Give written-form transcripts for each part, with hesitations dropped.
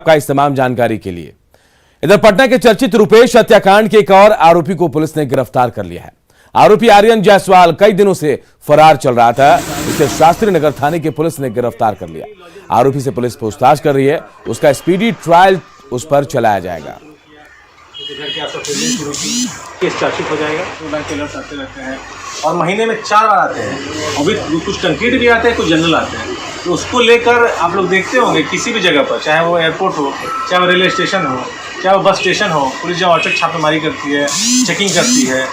का इस तमाम जानकारी के लिए। इधर पटना के चर्चित रुपेश हत्याकांड के एक और आरोपी को पुलिस ने गिरफ्तार कर लिया है। आरोपी आर्यन जायसवाल कई दिनों से फरार चल रहा था। इसे शास्त्री नगर थाने की पुलिस ने गिरफ्तार कर लिया। आरोपी से पुलिस पूछताछ कर रही है। उसका स्पीडी ट्रायल उस पर चलाया जाएगा। केस चार्जशीट हो जाएगा। 2 लाख टेलर्स आते रहते हैं और महीने में 4 बार आते हैं। और भी कुछ टंकीड भी आते हैं, कुछ जनरल आते हैं। तो उसको लेकर आप लोग देखते होंगे किसी भी जगह पर, चाहे वो एयरपोर्ट हो, चाहे वो रेलवे स्टेशन हो, चाहे वो बस स्टेशन हो, पुलिस जब औचक छापेमारी करती है, चेकिंग करती है,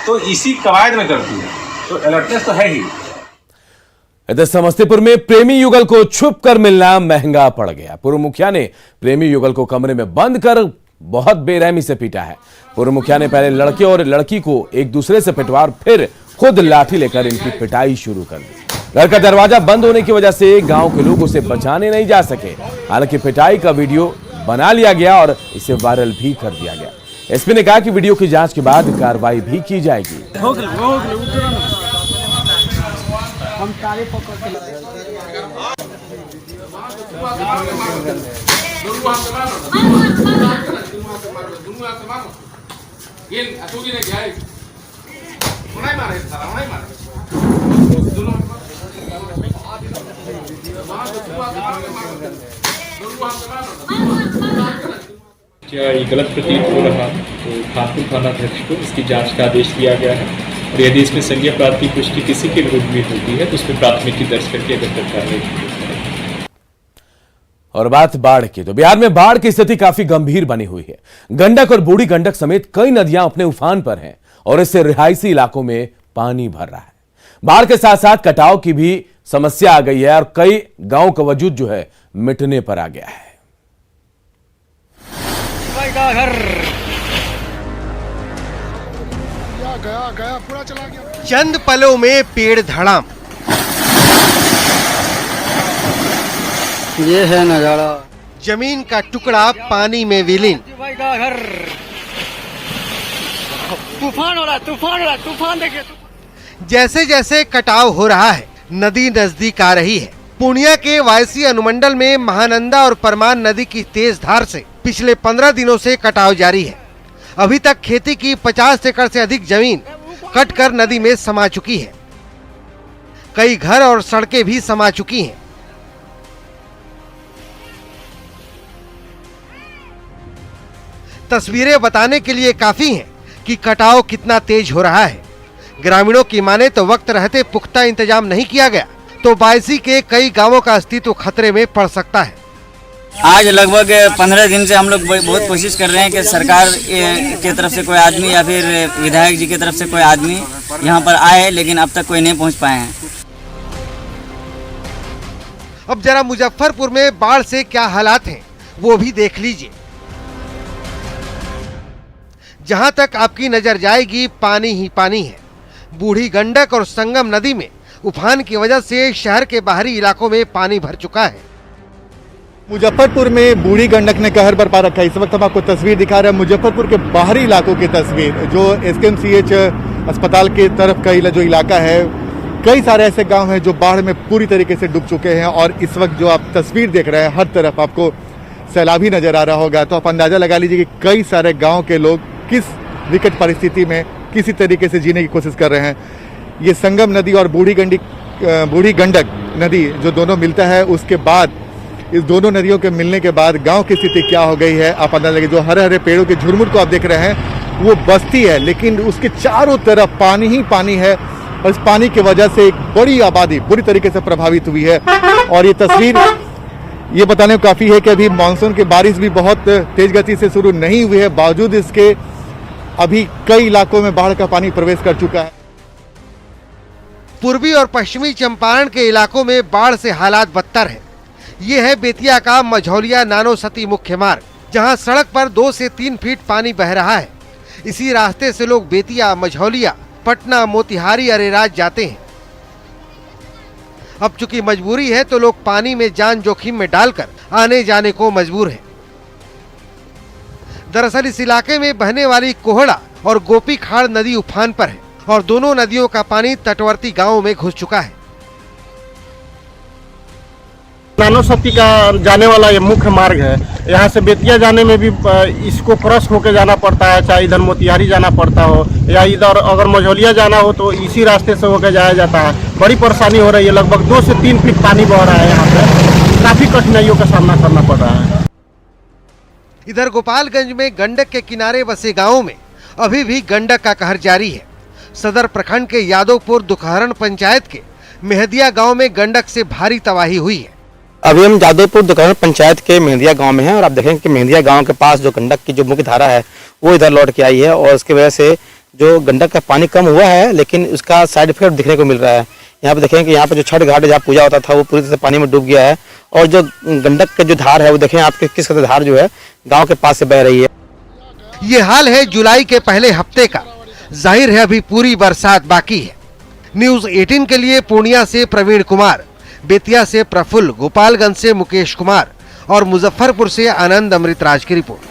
तो इसी कवायद में करती है। तो अलर्टनेस तो है ही। इधर समस्तीपुर में प्रेमी युगल को छुप कर मिलना महंगा पड़ गया। पूर्व मुखिया ने प्रेमी युगल को कमरे में बंद कर बहुत बेरहमी से पीटा है। पूर्व मुखिया ने पहले लड़के और लड़की को एक दूसरे से पिटवा और फिर खुद लाठी लेकर इनकी पिटाई शुरू कर दी। घर का दरवाजा बंद होने की वजह से गांव के लोग उसे बचाने नहीं जा सके। हालांकि पिटाई का वीडियो बना लिया गया और इसे वायरल भी कर दिया गया। एसपी ने कहा कि वीडियो की जांच के बाद कार्रवाई भी की जाएगी। क्या ये गलत प्रतीत हो रहा तो खानपुर थानाध्यक्ष को इसकी जांच का आदेश दिया गया है और यदि इसमें संज्ञेय अपराध की पुष्टि किसी के विरुद्ध भी होती है तो उसमें प्राथमिकी दर्ज करके अगर कार्रवाई की जाएगी। और बात बाढ़ की, तो बिहार में बाढ़ की स्थिति काफी गंभीर बनी हुई है। गंडक और बूढ़ी गंडक समेत कई नदियां अपने उफान पर हैं और इससे रिहायशी इलाकों में पानी भर रहा है। बाढ़ के साथ साथ कटाव की भी समस्या आ गई है और कई गांव का वजूद जो है मिटने पर आ गया है। गया पूरा चला गया। चंद पलों में पेड़ धड़ाम। ये है नजारा। जमीन का टुकड़ा पानी में विलीन। तूफान हो रहा, तूफान देखिए। जैसे जैसे कटाव हो रहा है, नदी नजदीक आ रही है। पूर्णिया के वायसी अनुमंडल में महानंदा और परमान नदी की तेज धार से पिछले 15 दिनों से कटाव जारी है। अभी तक खेती की 50 एकड़ से अधिक जमीन कटकर नदी में समा चुकी है। कई घर और सड़कें भी समा चुकी हैं। तस्वीरें बताने के लिए काफी हैं कि कटाव कितना तेज हो रहा है। ग्रामीणों की माने तो वक्त रहते पुख्ता इंतजाम नहीं किया गया तो बायसी के कई गांवों का अस्तित्व खतरे में पड़ सकता है। आज लगभग 15 दिन से हम लोग बहुत कोशिश कर रहे हैं कि सरकार की तरफ से कोई आदमी या फिर विधायक जी की तरफ से कोई आदमी यहाँ पर आए, लेकिन अब तक कोई नहीं पहुँच पाए हैं। अब जरा मुजफ्फरपुर में बाढ़ से क्या हालात हैं वो भी देख लीजिए। जहां तक आपकी नजर जाएगी पानी ही पानी है। बूढ़ी गंडक और संगम नदी में उफान की वजह से शहर के बाहरी इलाकों में पानी भर चुका है। मुजफ्फरपुर में बूढ़ी गंडक ने कहर बरपा रखा है। इस वक्त हम आपको तस्वीर दिखा रहे हैं मुजफ्फरपुर के बाहरी इलाकों की तस्वीर, जो SKMCH अस्पताल के तरफ का जो इलाका है। कई सारे ऐसे गांव हैं जो बाढ़ में पूरी तरीके से डूब चुके हैं और इस वक्त जो आप तस्वीर देख रहे हैं, हर तरफ आपको सैलाब ही नजर आ रहा होगा। तो आप अंदाजा लगा लीजिए कि कई सारे गाँव के लोग किस विकट परिस्थिति में किसी तरीके से जीने की कोशिश कर रहे हैं। ये संगम नदी और बूढ़ी गंडक नदी जो दोनों मिलता है, उसके बाद इस दोनों नदियों के मिलने के बाद गांव की स्थिति क्या हो गई है आप अंदाजा लगे। जो हरे हरे पेड़ों के झुरमुट को आप देख रहे हैं वो बस्ती है, लेकिन उसके चारों तरफ पानी ही पानी है और इस पानी की वजह से एक बड़ी आबादी बुरी तरीके से प्रभावित हुई है। और ये तस्वीर ये बताने को काफी है कि अभी मानसून की बारिश भी बहुत तेज गति से शुरू नहीं हुई है, बावजूद इसके अभी कई इलाकों में बाढ़ का पानी प्रवेश कर चुका है। पूर्वी और पश्चिमी चंपारण के इलाकों में बाढ़ से हालात बदतर है। ये है बेतिया का मझौलिया नानो सती मुख्य मार्ग, जहां सड़क पर 2 से 3 फीट पानी बह रहा है। इसी रास्ते से लोग बेतिया, मझौलिया, पटना, मोतिहारी, अरेराज जाते हैं। अब चूंकि मजबूरी है तो लोग पानी में जान जोखिम में डालकर आने जाने को मजबूर हैं। दरअसल इस इलाके में बहने वाली कोहड़ा और गोपी खाड़ नदी उफान पर है और दोनों नदियों का पानी तटवर्ती गांवों में घुस चुका है। नानो शक्ति का जाने वाला ये मुख्य मार्ग है। यहाँ से बेतिया जाने में भी इसको क्रॉस होकर जाना पड़ता है, चाहे इधर मोतिहारी जाना पड़ता हो या इधर अगर मझौलिया जाना हो तो इसी रास्ते से होकर जाया जाता है। बड़ी परेशानी हो रही है, लगभग 2 से 3 फीट पानी बह रहा है यहाँ पे, काफी कठिनाइयों का सामना करना पड़ रहा है। इधर गोपालगंज में गंडक के किनारे बसे गांवों में अभी भी गंडक का कहर जारी है। सदर प्रखंड के यादवपुर दुखहरण पंचायत के मेहदिया गांव में गंडक से भारी तबाही हुई है। अभी हम यादवपुर दुखहरण पंचायत के मेहदिया गांव में हैं और आप देखेंगे कि मेहदिया गांव के पास जो गंडक की जो मुख्य धारा है वो इधर लौट के आई है और उसकी वजह से जो गंडक का पानी कम हुआ है, लेकिन उसका साइड इफेक्ट दिखने को मिल रहा है। यहाँ पे देखें कि यहाँ पे जो छठ घाट जहाँ पूजा होता था वो पूरी तरह से पानी में डूब गया है और जो गंडक का जो धार है वो देखें आपके किस कदर धार जो है गांव के पास से बह रही है। ये हाल है जुलाई के पहले हफ्ते का। जाहिर है अभी पूरी बरसात बाकी है। न्यूज 18 के लिए पूर्णिया से प्रवीण कुमार, बेतिया से प्रफुल्ल, गोपालगंज से मुकेश कुमार और मुजफ्फरपुर से आनंद अमृतराज की रिपोर्ट।